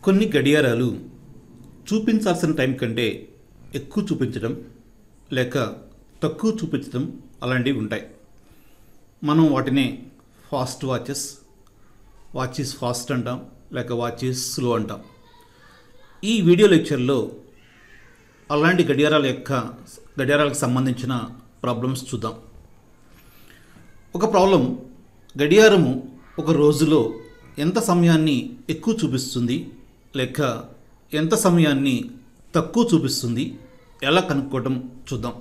కొన్ని గడియారాలు చూపించాల్సిన టైం కంటే ఎక్కువ చూపించడం లేక తక్కువ చూపించడం అలాంటివి ఉంటాయి. మనం వాటిని ఫాస్ట్ వాచ్ ఈజ్ ఫాస్ట్ అంటాం, లేక వాచ్ ఈజ్ స్లో అంటాం. ఈ వీడియో లెక్చర్లో అలాంటి గడియారాలకు సంబంధించిన ప్రాబ్లమ్స్ చూద్దాం. ఒక ప్రాబ్లం, గడియారము ఒక రోజులో ఎంత సమయాన్ని ఎక్కువ చూపిస్తుంది లేక ఎంత సమయాన్ని తక్కువ చూపిస్తుంది, ఎలా కనుక్కోవడం చూద్దాం.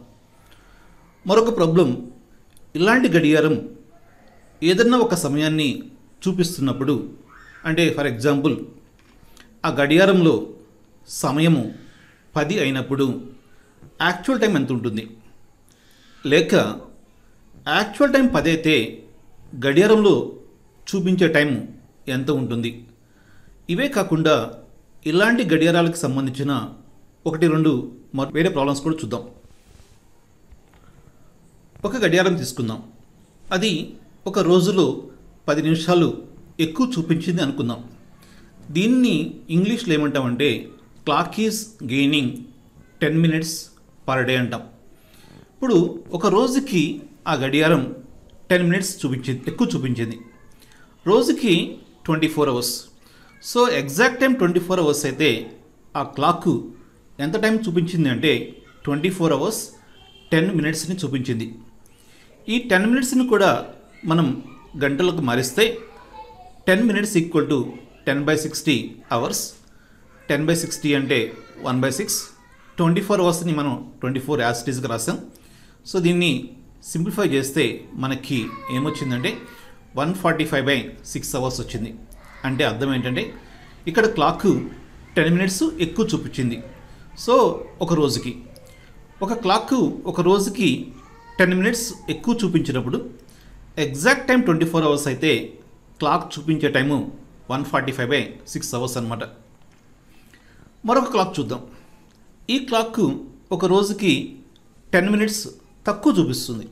మరొక ప్రాబ్లం, ఇలాంటి గడియారం ఏదన్నా ఒక సమయాన్ని చూపిస్తున్నప్పుడు, అంటే ఫర్ ఎగ్జాంపుల్ ఆ గడియారంలో సమయము 10 అయినప్పుడు యాక్చువల్ టైం ఎంత ఉంటుంది, లేక యాక్చువల్ టైం 10 అయితే గడియారంలో చూపించే టైం ఎంత ఉంటుంది. ఇవే కాకుండా ఇలాంటి గడియారాలకు సంబంధించిన 1-2 వేరే ప్రాబ్లమ్స్ కూడా చూద్దాం. ఒక గడియారం తీసుకుందాం. అది ఒక రోజులో 10 నిమిషాలు ఎక్కువ చూపించింది అనుకుందాం. దీన్ని ఇంగ్లీష్లో ఏమంటామంటే clock is gaining 10 minutes per day అంటాం. ఇప్పుడు ఒక రోజుకి ఆ గడియారం 10 minutes ఎక్కువ చూపించింది. రోజుకి 24 hours. So exact time 24 hours అయితే ఆ క్లాక్ ఎంత టైం చూపించింది అంటే 24 hours 10 minutesని చూపించింది. ఈ 10 minutesని కూడా మనం గంటలకు మారిస్తే 10 minutes ఈక్వల్ టు 10/60 hours. 10/60 అంటే 1/6. 24 hours మనం 24 యాజ్ ఇట్ ఈస్గా రాసాం. సో దీన్ని సింప్లిఫై చేస్తే మనకి ఏమొచ్చిందంటే 145/6 hours వచ్చింది. అంటే అర్థం ఏంటంటే ఇక్కడ క్లాక్ 10 minutes ఎక్కువ చూపించింది. సో ఒక రోజుకి 10 minutes ఎక్కువ చూపించినప్పుడు ఎగ్జాక్ట్ టైం 24 hours అయితే క్లాక్ చూపించే టైము 145/6 hours అనమాట. మరొక క్లాక్ చూద్దాం. ఈ క్లాక్ ఒక రోజుకి 10 minutes తక్కువ చూపిస్తుంది.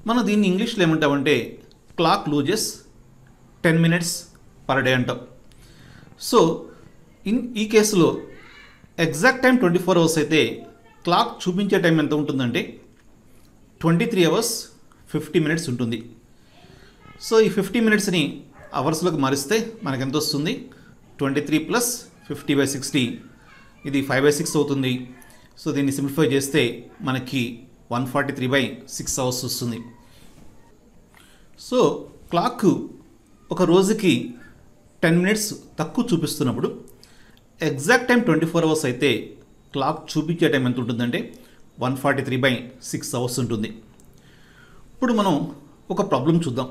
మనం దీన్ని ఇంగ్లీష్లో ఏమంటామంటే clock loses 10 minutes per day అంటాం. సో ఈ కేసులో ఎగ్జాక్ట్ టైం 24 hours అయితే క్లాక్ చూపించే టైం ఎంత ఉంటుందంటే 23 hours 50 minutes ఉంటుంది. సో ఈ 50 minutesని అవర్స్లోకి మారిస్తే మనకు ఎంత వస్తుంది, 23 + 50/60, ఇది 5/6 అవుతుంది. సో దీన్ని సింప్లిఫై చేస్తే మనకి 143/6 hours వస్తుంది. సో క్లాక్ ఒక రోజుకి 10 minutes తక్కువ చూపిస్తున్నప్పుడు ఎగ్జాక్ట్ టైం 24 hours అయితే క్లాక్ చూపించే టైం ఎంత ఉంటుందంటే 143/6 hours ఉంటుంది. ఇప్పుడు మనం ఒక ప్రాబ్లం చూద్దాం.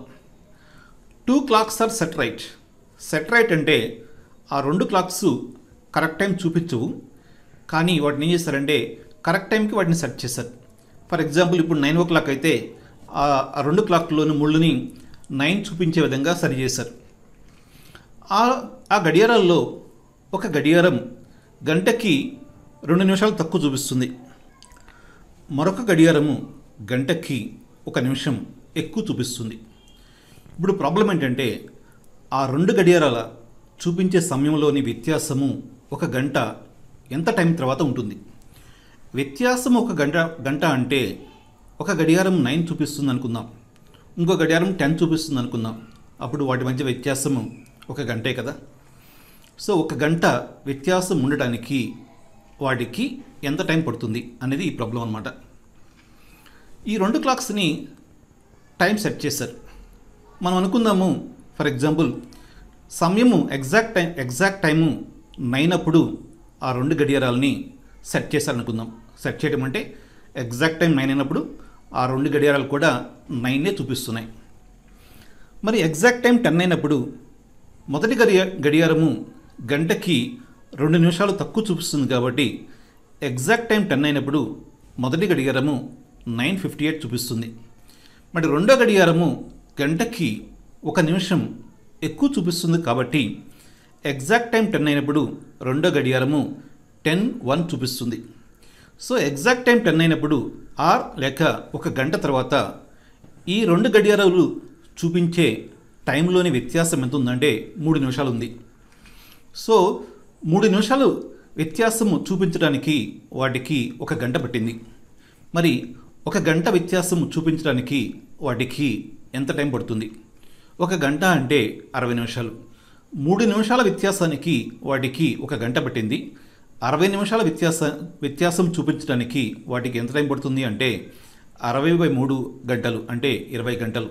2 clocks ఆర్ సెట్ రైట్ అంటే ఆ 2 clocks కరెక్ట్ టైం చూపించవు, కానీ వాటిని ఏం చేస్తారంటే కరెక్ట్ టైంకి వాటిని సెట్ చేశారు. ఫర్ ఎగ్జాంపుల్ ఇప్పుడు 9 o'clock అయితే ఆ 2 clockలోని ముళ్ళుని 9 చూపించే విధంగా సరి చేశారు. ఆ గడియారాల్లో ఒక గడియారం గంటకి 2 నిమిషాలు తక్కువ చూపిస్తుంది. మరొక గడియారము గంటకి 1 నిమిషం ఎక్కువ చూపిస్తుంది. ఇప్పుడు ప్రాబ్లం ఏంటంటే ఆ 2 గడియారాల చూపించే సమయంలోని వ్యత్యాసము 1 గంట ఎంత టైం తర్వాత ఉంటుంది. వ్యత్యాసం 1 గంట అంటే ఒక గడియారం 9 చూపిస్తుంది అనుకుందాం, ఇంకో గడియారం 10 చూపిస్తుంది అనుకుందాం. అప్పుడు వాటి మధ్య వ్యత్యాసము 1 గంటే కదా. సో 1 గంట వ్యత్యాసం ఉండటానికి వాటికి ఎంత టైం పడుతుంది అనేది ఈ ప్రాబ్లం అనమాట. ఈ 2 clocks టైం సెట్ చేశారు. మనం అనుకుందాము ఫర్ ఎగ్జాంపుల్ సమయము ఎగ్జాక్ట్ టైము 9 అప్పుడు ఆ 2 గడియారాలని సెట్ చేశారనుకుందాం. సెట్ చేయడం అంటే ఎగ్జాక్ట్ టైం 9 అయినప్పుడు ఆ 2 గడియారాలు కూడా 9 చూపిస్తున్నాయి. మరి ఎగ్జాక్ట్ టైం 10 అయినప్పుడు మొదటి గడియారము గంటకి 2 నిమిషాలు తక్కువ చూపిస్తుంది కాబట్టి ఎగ్జాక్ట్ టైం 10 అయినప్పుడు మొదటి గడియారము 9:58 చూపిస్తుంది. మరి రెండో గడియారము గంటకి 1 నిమిషం ఎక్కువ చూపిస్తుంది కాబట్టి ఎగ్జాక్ట్ టైం 10 అయినప్పుడు రెండో గడియారము 10:01 చూపిస్తుంది. సో ఎగ్జాక్ట్ టైం 10 అయినప్పుడు ఆర్ లేక 1 గంట తర్వాత ఈ 2 గడియారాలు చూపించే టైంలోని వ్యత్యాసం ఎంత ఉందంటే 3 నిమిషాలు ఉంది. సో 3 నిమిషాలు వ్యత్యాసము చూపించడానికి వాటికి 1 గంట పట్టింది. మరి 1 గంట వ్యత్యాసం చూపించడానికి వాటికి ఎంత టైం పడుతుంది? 1 గంట అంటే 60 నిమిషాలు. 3 నిమిషాల వ్యత్యాసానికి వాటికి 1 గంట పట్టింది. 60 నిమిషాల వ్యత్యాసం చూపించడానికి వాటికి ఎంత టైం పడుతుంది అంటే 60/3 గంటలు అంటే 20 గంటలు.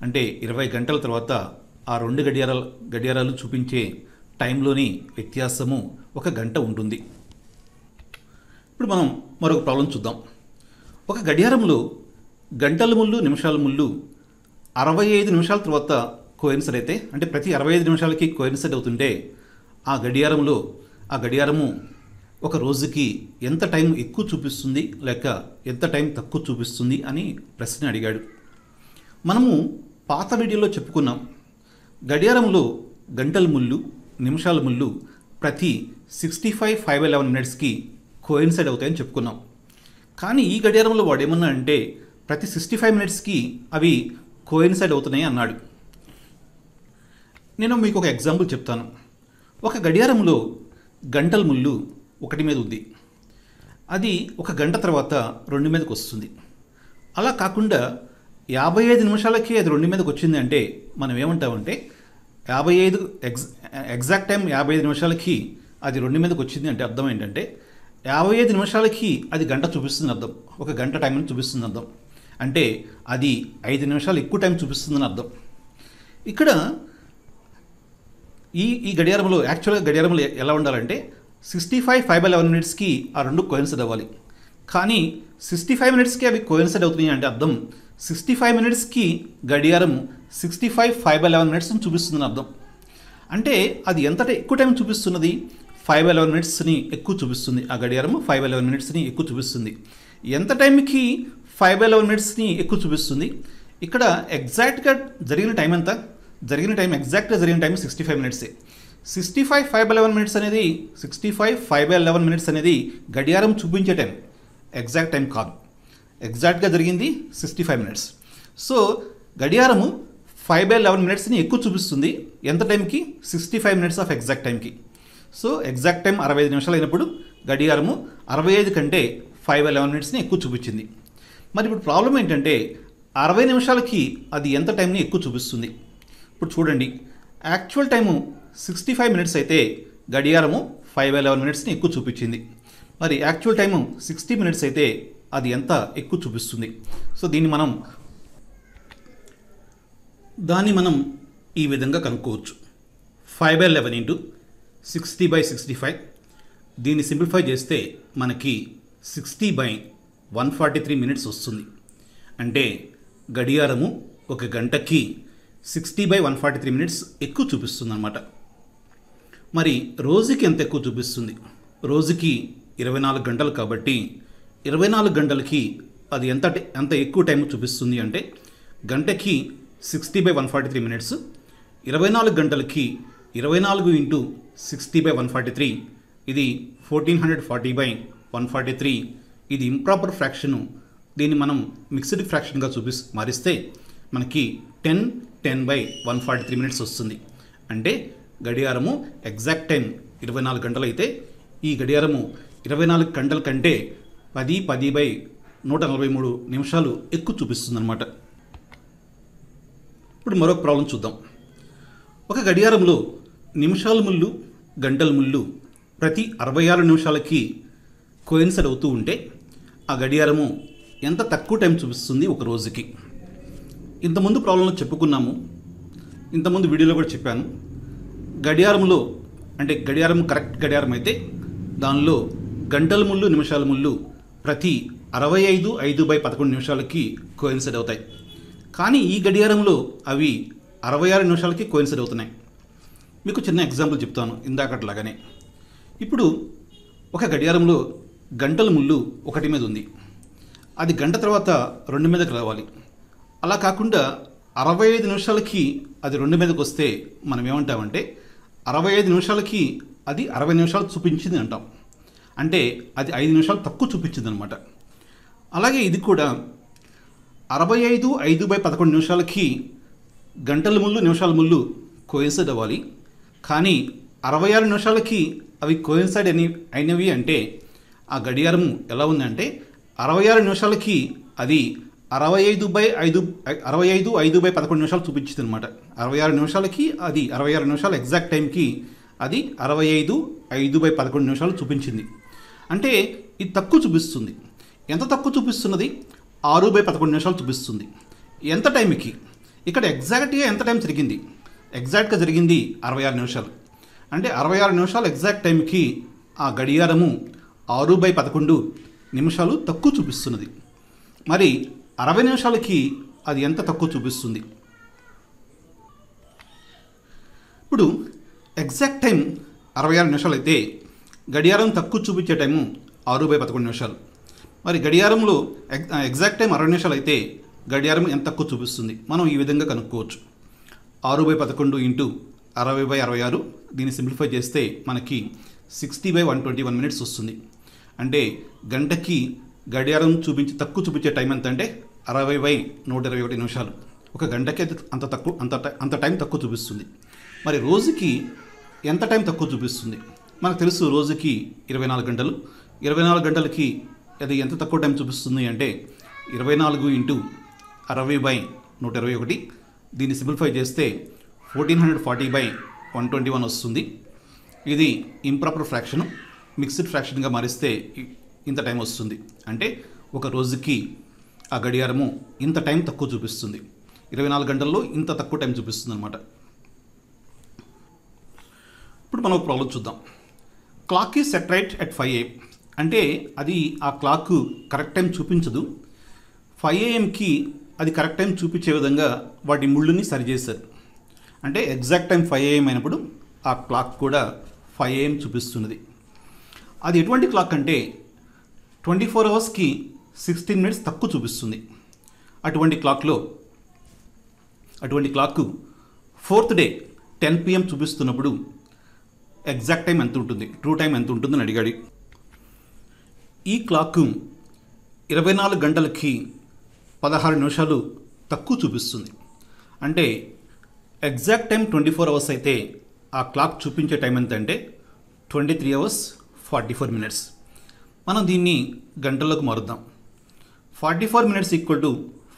అంటే 20 గంటల తర్వాత ఆ 2 గడియారాలు చూపించే టైంలోని వ్యత్యాసము 1 గంట ఉంటుంది. ఇప్పుడు మనం మరొక ప్రాబ్లం చూద్దాం. ఒక గడియారంలో గంటల ముళ్ళు నిమిషాల ముళ్ళు 65 నిమిషాల తర్వాత కోయిన్సైడ్ అయితే, అంటే ప్రతి 65 నిమిషాలకి కోయిన్సైడ్ అవుతుంటే ఆ గడియారము ఒక రోజుకి ఎంత టైం ఎక్కువ చూపిస్తుంది లేక ఎంత టైం తక్కువ చూపిస్తుంది అని ప్రశ్న అడిగాడు. మనము పాత వీడియోలో చెప్పుకున్నాం, గడియారంలో గంటల ముళ్ళు నిమిషాల ముళ్ళు ప్రతి 65/5/11 మినిట్స్కి కోయిన్సైడ్ అవుతాయని చెప్పుకున్నాం. కానీ ఈ గడియారంలో వాడు ఏమన్నా అంటే ప్రతి 65 మినిట్స్కి అవి కోయిన్సైడ్ అవుతున్నాయి అన్నాడు. నేను మీకు ఒక ఎగ్జాంపుల్ చెప్తాను. ఒక గడియారంలో గంటల ముళ్ళు 1 మీద ఉంది. అది 1 గంట తర్వాత 2 మీదకి వస్తుంది. అలా కాకుండా 55 నిమిషాలకి అది 2 మీదకి వచ్చింది అంటే మనం ఏమంటామంటే 55 ఎగ్జాక్ట్ టైం 55 నిమిషాలకి అది 2 మీదకి వచ్చింది అంటే అర్థం ఏంటంటే 55 నిమిషాలకి అది గంట చూపిస్తుంది అర్థం. 1 గంట టైం అని చూపిస్తుంది అర్థం. అంటే అది 5 నిమిషాలు ఎక్కువ టైం చూపిస్తుందని అర్థం. ఇక్కడ ఈ గడియారంలో యాక్చువల్గా గడియారంలో ఎలా ఉండాలంటే 65/5/11 మినిట్స్కి ఆ 2 కోయిన్సైడ్ అవ్వాలి. కానీ 65 మినిట్స్కి అవి కోయిన్సైడ్ అవుతున్నాయి అంటే అర్థం 65 మినిట్స్కి గడియారం 65/5/11 మినిట్స్ని చూపిస్తుందని అర్థం. అంటే అది ఎంత ఎక్కువ టైం చూపిస్తున్నది? 5/11 మినిట్స్ని ఎక్కువ చూపిస్తుంది. ఆ గడియారం 5/11 మినిట్స్ని ఎక్కువ చూపిస్తుంది. ఎంత టైంకి 5/11 మినిట్స్ని ఎక్కువ చూపిస్తుంది? ఇక్కడ ఎగ్జాక్ట్గా జరిగిన టైం ఎంత? ఎగ్జాక్ట్గా జరిగిన టైం 65 మినిట్సే. 65/5/11 మినిట్స్ అనేది 65/5/11 మినిట్స్ అనేది గడియారం చూపించే టైం, ఎగ్జాక్ట్ టైం కాదు. ఎగ్జాక్ట్గా జరిగింది 65 మినిట్స్. సో గడియారము 5/11 మినిట్స్ని ఎక్కువ చూపిస్తుంది. ఎంత టైంకి? 65 మినిట్స్ ఆఫ్ ఎగ్జాక్ట్ టైంకి. సో ఎగ్జాక్ట్ టైం 65 నిమిషాలు అయినప్పుడు గడియారము 65 కంటే 5/11 మినిట్స్ని ఎక్కువ చూపించింది. మరి ఇప్పుడు ప్రాబ్లం ఏంటంటే 60 నిమిషాలకి అది ఎంత టైంని ఎక్కువ చూపిస్తుంది? ఇప్పుడు చూడండి, యాక్చువల్ టైము 65 మినిట్స్ అయితే గడియారము 5/11 మినిట్స్ని ఎక్కువ చూపించింది. మరి యాక్చువల్ టైము 60 మినిట్స్ అయితే అది ఎంత ఎక్కువ చూపిస్తుంది? సో దాన్ని మనం ఈ విధంగా కనుక్కోవచ్చు. 5/11 × 60/65. దీన్ని సింప్లిఫై చేస్తే మనకి 60/143 మినిట్స్ వస్తుంది. అంటే గడియారము 1 గంటకి 60/143 మినిట్స్ ఎక్కువ చూపిస్తుంది అన్నమాట. మరి రోజుకి ఎంత ఎక్కువ చూపిస్తుంది? రోజుకి 24 గంటలు కాబట్టి 24 గంటలకి అది ఎంత ఎక్కువ టైం చూపిస్తుంది అంటే గంటకి 60/143 మినిట్స్. 24 గంటలకి 24 × 60/143 ఇది 1440/143. ఇది ఇంప్రాపర్ ఫ్రాక్షను. దీన్ని మనం మిక్స్డ్ ఫ్రాక్షన్గా మారిస్తే మనకి 10/143 మినిట్స్ వస్తుంది. అంటే గడియారము ఎగ్జాక్ట్ టైం 24 గంటలు అయితే ఈ గడియారము 24 గంటల కంటే 10/143 నిమిషాలు ఎక్కువ చూపిస్తుంది అన్నమాట. ఇప్పుడు మరొక ప్రాబ్లం చూద్దాం. ఒక గడియారంలో నిమిషాల ముళ్ళు గంటల ముళ్ళు ప్రతి 66 నిమిషాలకి కోయిన్సైడ్ అవుతూ ఉంటే ఆ గడియారము ఎంత తక్కువ టైం చూపిస్తుంది ఒక రోజుకి? ఇంతకుముందు ప్రాబ్లంలో చెప్పుకున్నాము, ఇంతకుముందు వీడియోలో కూడా చెప్పాను. గడియారంలో అంటే గడియారం కరెక్ట్ గడియారం అయితే దానిలో గంటల ముళ్ళు నిమిషాల ముళ్ళు ప్రతి 65/5/11 నిమిషాలకి కోయిన్సైడ్ అవుతాయి. కానీ ఈ గడియారంలో అవి 66 నిమిషాలకి కోయిన్సైడ్ అవుతున్నాయి. మీకు చిన్న ఎగ్జాంపుల్ చెప్తాను ఇందాకట్లాగానే. ఇప్పుడు ఒక గడియారంలో గంటల ముళ్ళు 1 మీద ఉంది. అది గంట తర్వాత 2 మీదకి రావాలి. అలా కాకుండా 65 నిమిషాలకి అది 2 మీదకి వస్తే మనం ఏమంటామంటే 65 నిమిషాలకి అది 60 నిమిషాలు చూపించింది అంటాం. అంటే అది 5 నిమిషాలు తక్కువ చూపించింది అనమాట. అలాగే ఇది కూడా 65/5/11 నిమిషాలకి గంటల ముళ్ళు నిమిషాల ముళ్ళు కోయిన్సైడ్ అవ్వాలి. కానీ 66 నిమిషాలకి అవి కోయిన్సైడ్ అయినవి అంటే ఆ గడియారం ఎలా ఉందంటే 66 నిమిషాలకి అది 65:5/11 నిమిషాలు చూపించింది అనమాట. 66 నిమిషాలకి అది 66 నిమిషాలు ఎగ్జాక్ట్ టైంకి అది 65:5/11 నిమిషాలు చూపించింది. అంటే ఇది తక్కువ చూపిస్తుంది. ఎంత తక్కువ చూపిస్తున్నది? 6/11 నిమిషాలు చూపిస్తుంది. ఎంత టైంకి? ఇక్కడ ఎగ్జాక్ట్గా ఎంత టైం జరిగింది? ఎగ్జాక్ట్గా జరిగింది 66 నిమిషాలు. అంటే 66 నిమిషాలు ఎగ్జాక్ట్ టైంకి ఆ గడియారము 6/11 నిమిషాలు తక్కువ చూపిస్తున్నది. మరి 60 నిమిషాలకి అది ఎంత తక్కువ చూపిస్తుంది? ఇప్పుడు ఎగ్జాక్ట్ టైం 66 నిమిషాలు అయితే గడియారం తక్కువ చూపించే టైము 6/11 నిమిషాలు. మరి గడియారంలో ఎగ్జాక్ట్ టైం 60 నిమిషాలు అయితే గడియారం ఎంత తక్కువ చూపిస్తుంది? మనం ఈ విధంగా కనుక్కోవచ్చు. 6/11 ఇంటూ 60/66, దీన్ని సింప్లిఫై చేస్తే మనకి 60/121 మినిట్స్ వస్తుంది. అంటే గంటకి గడియారం తక్కువ చూపించే టైం ఎంత అంటే 60/121 నిమిషాలు. ఒక గంటకి అంత టైం తక్కువ చూపిస్తుంది. మరి రోజుకి ఎంత టైం తక్కువ చూపిస్తుంది? మనకు తెలుసు రోజుకి 24 గంటలు. 24 గంటలకి అది ఎంత తక్కువ టైం చూపిస్తుంది అంటే 24 ఇంటూ 60/121, దీన్ని సింప్లిఫై చేస్తే 1440/121 వస్తుంది. ఇది ఇంప్రాపర్ ఫ్రాక్షన్, మిక్స్డ్ ఫ్రాక్షన్గా మారిస్తే ఇంత టైం వస్తుంది. అంటే ఒక రోజుకి ఆ గడియారము ఇంత టైం తక్కువ చూపిస్తుంది. 24 గంటల్లో ఇంత తక్కువ టైం చూపిస్తుంది అనమాట. ఇప్పుడు మనం ఒక ప్రాబ్లం చూద్దాం. Clock is set right at 5 AM. అంటే అది ఆ క్లాక్ కరెక్ట్ టైం చూపించదు. 5 AMకి అది కరెక్ట్ టైం చూపించే విధంగా వాటి ముళ్ళుని సరిచేశారు. అంటే ఎగ్జాక్ట్ టైం 5 AM అయినప్పుడు ఆ క్లాక్ కూడా 5 AM చూపిస్తున్నది. అది ఎటువంటి క్లాక్ అంటే 24 అవర్స్కి 16 మినిట్స్ తక్కువ చూపిస్తుంది. అటువంటి క్లాక్ 4th డే 10 PM చూపిస్తున్నప్పుడు ఎగ్జాక్ట్ టైం ఎంత ఉంటుంది, ట్రూ టైం ఎంత ఉంటుందని అడిగాడు. ఈ క్లాక్ 24 గంటలకి 16 నిమిషాలు తక్కువ చూపిస్తుంది. అంటే ఎగ్జాక్ట్ టైం 24 అవర్స్ అయితే ఆ క్లాక్ చూపించే టైం ఎంత అంటే 23 hours 44 minutes. మనం దీన్ని గంటల్లోకి మారుద్దాం. 44 minutes ఈక్వల్ టు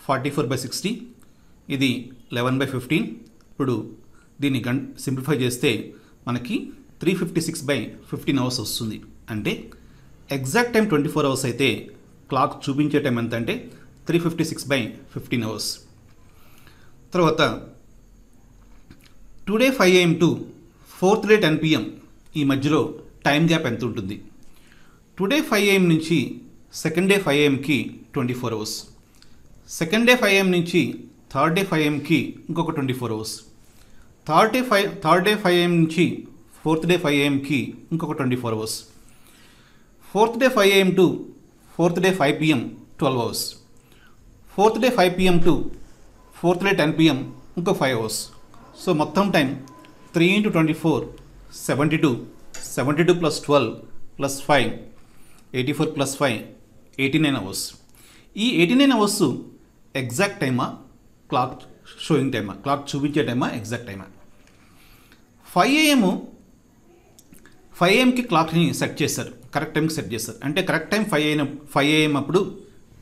44/60, ఇది 11/15. ఇప్పుడు దీన్ని సింప్లిఫై చేస్తే మనకి 356/15 hours వస్తుంది. అంటే ఎగ్జాక్ట్ టైం 24 hours అయితే క్లాక్ చూపించే టైం ఎంత అంటే 356/15 hours. తర్వాత today 5 AM to 4th day 10 PM ఈ మధ్యలో టైం గ్యాప్ ఎంత ఉంటుంది? టుడే 5 AM నుంచి second day 5 AMకి 24 hours. Second day 5 AM నుంచి థర్డ్ డే 5 AMకి ఇంకొక 24 hours. థర్డ్ డే 5 AM నుంచి 4th డే 5 AMకి ఇంకొక 24 hours. 4th day 5 AM to 4th day 5 PM 12 hours. 4th day 5 PM to 4th day 10 PM ఇంకో 5 hours. So మొత్తం time 3 × 24 72, 72 + 12 + 5 84 + 5 89 hours. ఈ 89 hours exact టైమా, clock sowing టైమా, clock చూపించే టైమా, exact టైమా? 5 AMకి క్లాక్ని సెట్ చేశారు, కరెక్ట్ టైంకి సెట్ చేశారు. అంటే కరెక్ట్ టైం 5 AM అప్పుడు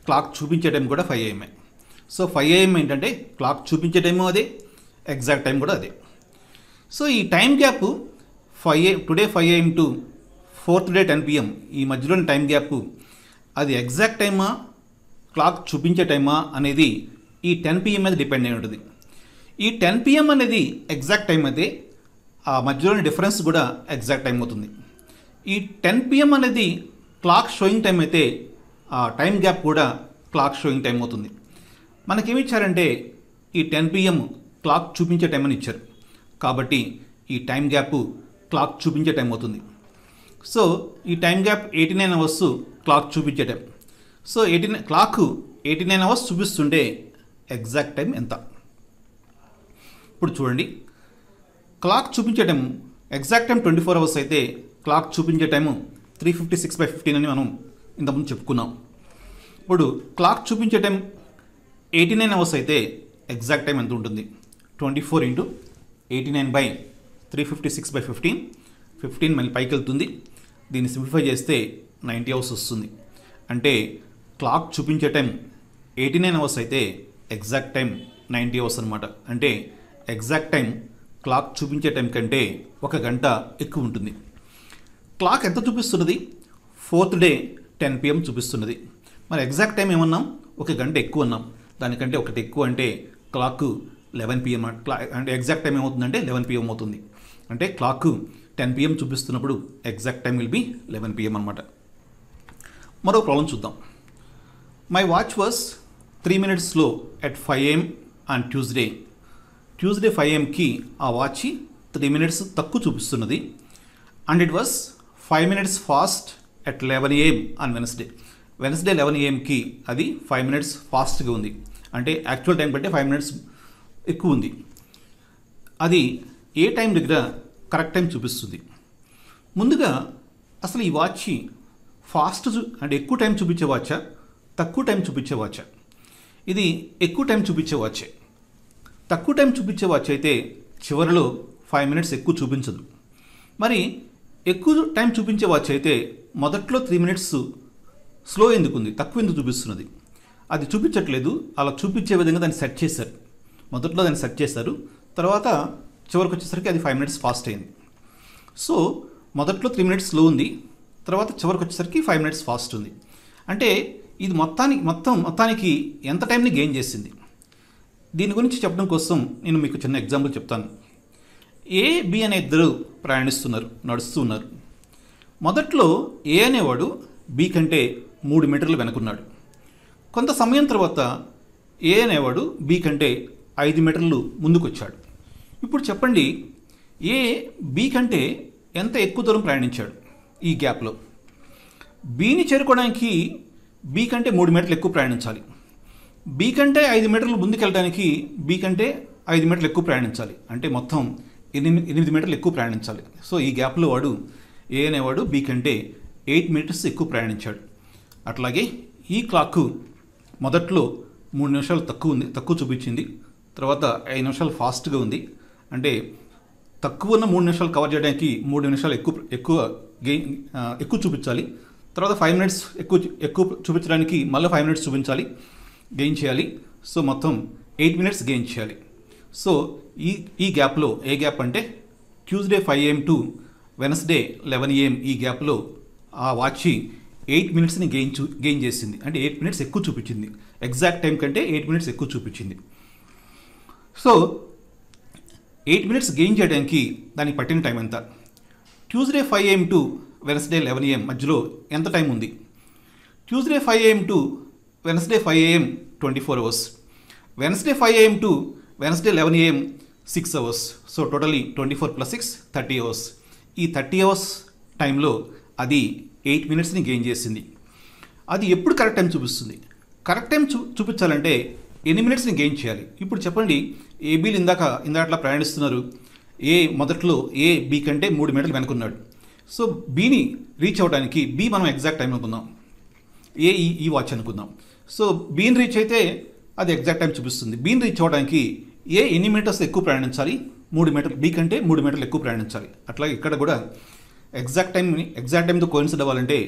క్లాక్ చూపించే టైం కూడా 5 AM. సో 5 AM ఏంటంటే క్లాక్ చూపించే టైము అదే, ఎగ్జాక్ట్ టైం కూడా అదే. సో ఈ time gap today 5 AM to 4th day 10 PM ఈ మధ్యలోని టైం గ్యాప్ అది ఎగ్జాక్ట్ టైమా, క్లాక్ చూపించే టైమా అనేది ఈ 10 PM మీద డిపెండ్ అయి ఉంటుంది. ఈ 10 PM అనేది ఎగ్జాక్ట్ టైం అయితే ఆ మధ్యలోని డిఫరెన్స్ కూడా ఎగ్జాక్ట్ టైం అవుతుంది. ఈ 10 PM అనేది క్లాక్ షోయింగ్ టైం అయితే ఆ టైం గ్యాప్ కూడా క్లాక్ షోయింగ్ టైం అవుతుంది. మనకేమి ఇచ్చారంటే ఈ 10 PM క్లాక్ చూపించే టైం అని ఇచ్చారు. కాబట్టి ఈ టైం గ్యాప్ క్లాక్ చూపించే టైం అవుతుంది. సో ఈ టైం గ్యాప్ 89 hours క్లాక్ చూపించే టైం. సో క్లాక్ 89 hours చూపిస్తుంటే ఎగ్జాక్ట్ టైం ఎంత? ఇప్పుడు చూడండి, క్లాక్ చూపించే టైం ఎగ్జాక్ట్ టైం 24 hours అయితే క్లాక్ చూపించే టైము 356/15 అని మనం ఇంతకుముందు చెప్పుకున్నాం. ఇప్పుడు క్లాక్ చూపించే టైం 89 hours అయితే ఎగ్జాక్ట్ టైం ఎంత ఉంటుంది? 24 × 89/356/15, 15 మళ్ళీ పైకి వెళ్తుంది. దీన్ని సింప్లిఫై చేస్తే 90 అవర్స్ వస్తుంది. అంటే క్లాక్ చూపించే టైం 89 అవర్స్ అయితే ఎగ్జాక్ట్ టైం 90 అవర్స్ అనమాట. అంటే ఎగ్జాక్ట్ టైం క్లాక్ చూపించే టైం కంటే 1 గంట ఎక్కువ ఉంటుంది. క్లాక్ ఎంత చూపిస్తున్నది? 4th డే 10 PM చూపిస్తున్నది. మరి ఎగ్జాక్ట్ టైం ఏమన్నాం? 1 గంట ఎక్కువ అన్నాం. దానికంటే ఒకటి ఎక్కువ అంటే క్లాక్ 11 PM. అంటే ఎగ్జాక్ట్ టైం ఏమవుతుందంటే 11 PM అవుతుంది. అంటే క్లాక్ 10 PM చూపిస్తున్నప్పుడు exact time will be 11 PM అనమాట. మరో ప్రాబ్లం చూద్దాం. My watch was 3 minutes slow at 5 AM on Tuesday 5 AMకి ఆ వాచ్ 3 minutes తక్కువ చూపిస్తున్నది. And it was 5 minutes fast at 11 AM on Wednesday 11 AMకి అది 5 minutes ఫాస్ట్గా ఉంది. అంటే యాక్చువల్ టైం కంటే 5 minutes ఎక్కువ ఉంది. అది ఏ టైం దగ్గర కరెక్ట్ టైం చూపిస్తుంది? ముందుగా అసలు ఈ వాచ్ ఫాస్ట్ అంటే ఎక్కువ టైం చూపించే వాచా, తక్కువ టైం చూపించే వాచా? ఇది ఎక్కువ టైం చూపించే వాచే. తక్కువ టైం చూపించే వాచ్ అయితే చివరిలో 5 minutes ఎక్కువ చూపించదు. మరి ఎక్కువ టైం చూపించే వాచ్ అయితే మొదట్లో 3 minutes స్లో ఎందుకుంది, తక్కువ ఎందుకు చూపిస్తున్నది? అది చూపించట్లేదు. అలా చూపించే విధంగా దాన్ని సెట్ చేశారు. మొదట్లో దాన్ని సెట్ చేశారు, తర్వాత చివరికి వచ్చేసరికి అది 5 minutes ఫాస్ట్ అయింది. సో మొదట్లో 3 minutes స్లో ఉంది, తర్వాత చివరికి వచ్చేసరికి 5 minutes ఫాస్ట్ ఉంది. అంటే ఇది మొత్తానికి ఎంత టైంని గెయిన్ చేసింది? దీని గురించి చెప్పడం కోసం నేను మీకు చిన్న ఎగ్జాంపుల్ చెప్తాను. ఏ, బి అనే ఇద్దరు నడుస్తూ ఉన్నారు. మొదట్లో ఏ అనేవాడు బి కంటే 3 మీటర్లు వెనుకున్నాడు. కొంత సమయం తర్వాత ఏ అనేవాడు బి కంటే 5 మీటర్లు ముందుకు వచ్చాడు. ఇప్పుడు చెప్పండి, ఏ బి కంటే ఎంత ఎక్కువ దూరం ప్రయాణించాడు? ఈ గ్యాప్లో బిని చేరుకోవడానికి బి కంటే 3 మీటర్లు ఎక్కువ ప్రయాణించాలి. బి కంటే 5 మీటర్లు ముందుకెళ్ళడానికి బి కంటే 5 మీటర్లు ఎక్కువ ప్రయాణించాలి. అంటే మొత్తం 8 మీటర్లు ఎక్కువ ప్రయాణించాలి. సో ఈ గ్యాప్లో వాడు ఏ అనేవాడు బి కంటే 8 meters ఎక్కువ ప్రయాణించాడు. అట్లాగే ఈ క్లాక్ మొదట్లో 3 నిమిషాలు తక్కువ చూపించింది, తర్వాత 5 నిమిషాలు ఫాస్ట్గా ఉంది. అంటే తక్కువ ఉన్న 3 నిమిషాలు కవర్ చేయడానికి 3 నిమిషాలు ఎక్కువ చూపించాలి. తర్వాత 5 minutes ఎక్కువ చూపించడానికి మళ్ళీ 5 minutes గెయిన్ చేయాలి. సో మొత్తం 8 minutes గెయిన్ చేయాలి. సో ఈ గ్యాప్లో, ఏ గ్యాప్ అంటే Tuesday 5 AM to Wednesday 11 AM, ఈ గ్యాప్లో ఆ వాచ్ 8 minutesని గెయిన్ చేసింది. అంటే 8 minutes ఎక్కువ చూపించింది. ఎగ్జాక్ట్ టైం కంటే 8 minutes ఎక్కువ చూపించింది. సో 8 minutes గెయిన్ చేయడానికి దానికి పట్టిన టైం ఎంత? Tuesday 5 AM to Wednesday 11 AM మధ్యలో ఎంత టైం ఉంది? Tuesday 5 AM to Wednesday 5 AM 24 hours. Wednesday 5 AM to Wednesday 11 AM 6 hours. So totally 24 + 6 30 hours. ఈ 30 hours టైంలో అది 8 minutesని గెయిన్ చేసింది. అది ఎప్పుడు కరెక్ట్ టైం చూపిస్తుంది? కరెక్ట్ టైం చూపించాలంటే ఎన్ని మినిట్స్ని గెయిన్ చేయాలి? ఇప్పుడు చెప్పండి, ఏబీలు ఇందాకట్లా ప్రయాణిస్తున్నారు. మొదట్లో ఏ బి కంటే 3 మీటర్లు వెనుకున్నాడు. సో బీని రీచ్ అవ్వడానికి బి మనం ఎగ్జాక్ట్ టైం అనుకుందాం, ఏ ఈ వాచ్ అనుకుందాం. సో బీని రీచ్ అయితే అది ఎగ్జాక్ట్ టైం చూపిస్తుంది. బీని రీచ్ అవ్వడానికి ఏ ఎన్ని మీటర్స్ ఎక్కువ ప్రయాణించాలి? 3 మీటర్లు. బి కంటే 3 మీటర్లు ఎక్కువ ప్రయాణించాలి. అట్లాగే ఇక్కడ కూడా ఎగ్జాక్ట్ టైంతో కోయిన్సైడ్ అవ్వాలంటే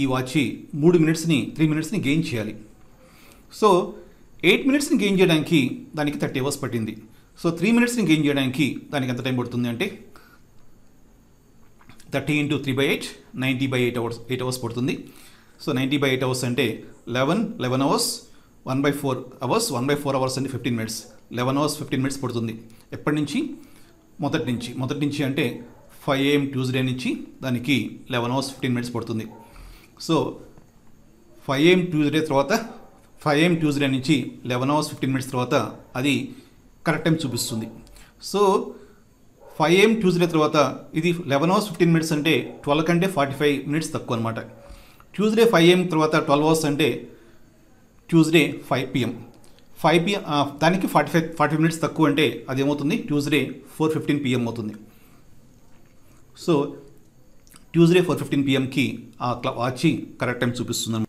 ఈ వాచ్ 3 minutesని గెయిన్ చేయాలి. సో 8 minutesని గెయిన్ చేయడానికి దానికి 30 hours పట్టింది. సో 3 minutesని గెయిన్ చేయడానికి దానికి ఎంత టైం పడుతుంది అంటే 30 × 3/8 90/8 hours పడుతుంది. సో 90/8 hours అంటే 11 hours 1/4 hours 1/4 hours అంటే 15 minutes 11 hours 15 minutes పడుతుంది. ఎప్పటి నుంచి? మొదటి నుంచి అంటే 5 AM ట్యూస్డే నుంచి దానికి 11 hours 15 minutes పడుతుంది. సో 5 AM ట్యూస్డే నుంచి 11 hours 15 minutes తర్వాత అది కరెక్ట్ టైం చూపిస్తుంది. సో 5 AM ట్యూస్డే తర్వాత ఇది 11 hours 15 minutes అంటే 12 కంటే 45 minutes తక్కువ అనమాట. ట్యూస్డే 5 AM తర్వాత 12 hours అంటే ట్యూస్డే 5 PM దానికి 45 minutes తక్కువ అంటే అది ఏమవుతుంది? ట్యూస్డే 4:15 PM అవుతుంది. సో ట్యూస్డే 4:15 PMకి ఆ వాచ్ కరెక్ట్ టైం చూపిస్తుంది.